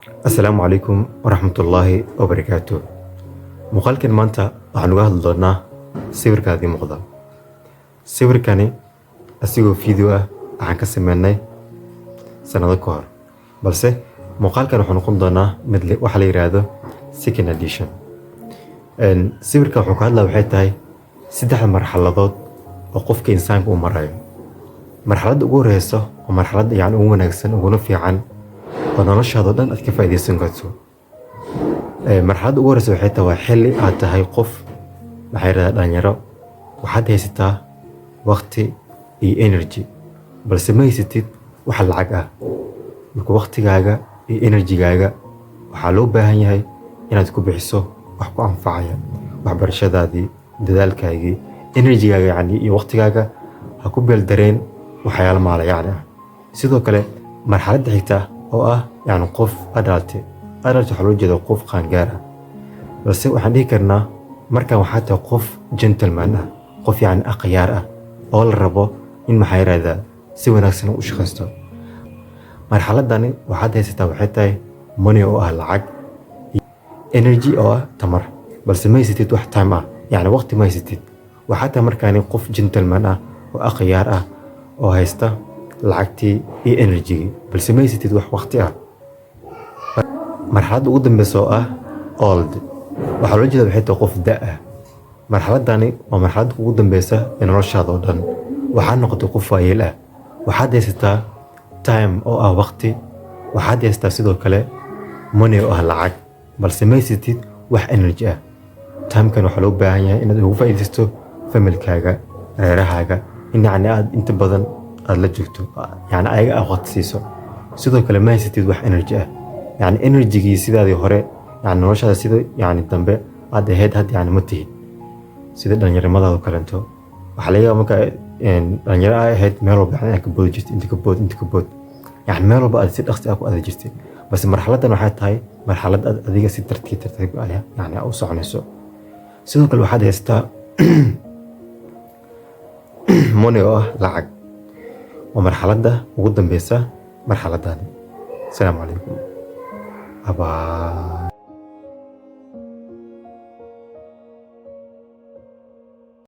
السلام عليكم ورحمة الله وبركاته. مقالكن مانتا waxaan uga hadli doonaa sawirkaadii muuqda. Sawirkani asigoo video ah waxaan ka sameynay sanado ka hor. Balse muuqaalkan wuxuu noqon doonaa mid waxa la yiraahdo second edition. Sawirka wuxuu ka hadlaa waxay tahay saddex marxaladood oo qofka insaanka uu marayo. Marxaladda ugu horeysa waa marxaladda ugu wanaagsan uguna fiican oo noloshaada dhan aad ka faa'iideysan karto. Marxaladda ugu horeysa waxay tahay xilli aad tahay qof dhalinyaro waxaad haysataa waqti iyo energy balse ma haysatid wax lacag ah. Marka waqtigaaga iyo energy-gaaga waxaa loo baahan yahay inaad ku bixiso wax ku anfacaya waxbarashadaadii, dadaalkaagii, energy-gaaga iyo waqtigaaga ha ku beeldareen waxyaalo maalayacni ah. Sidoo kale marxaladda xigta oo ah qof adult waxaa loo jeedaa qof qaangaar ah. Balse waxaan dhihi karnaa markaan waxaa tahay qof gentleman ah, qof aqyaar ah oo la rabo in si wanaagsan u shaqaysto. Marxaladani waxaad haysataa waxay tahay money oo ah lacag, energy oo ah tamar, balse ma haysatid wax time ah, waqti ma haysatid. Waxaa tahay markaan qof gentleman ah oo aqyaar ah oo haysta lacagtii iyo energy balse ma haysatid wax waqti ah. marxaladda ugu dambeysa oo ah old waxaa loo jeedaa waxay tahay qof da' ah. marxaladani waa marxaladda ugu dambeysa ee noloshaada oo dhan. waxaad noqotay qof waayeel ah, waxaad haysataa time oo ah waqti, waxaad haysataa sidoo kale money oo ah lacag balse ma haysatid wax energy ah. Timekan waxaa loo baahan yahay inaad ugu faa'iideysto familkaaga, reerahaaga, in aad inta badan aad la joogto, ayaga aad waqti siiso. sidoo kale ma haysatid wax energy ah, energy-gii sidaadii hore noloshaada sida dambe aad ahayd hadda ma tihid. sida dhalinyarnimadaada kalento waxaa laga yaabaa marka dhalinyaro ay ahayd meel walba ka boodi jirtay, inta ka bood meel walba aad si dhaqsi ah ku aadi jirtay. balse marxaladdan waxay tahay marxalad aad adiga si tartiib u soconayso. sidoo kale waxaad haysataa money oo ah lacag. waa marxaladda ugu dambeysa marxaladdaani. Asalaamu calaykum. Bye.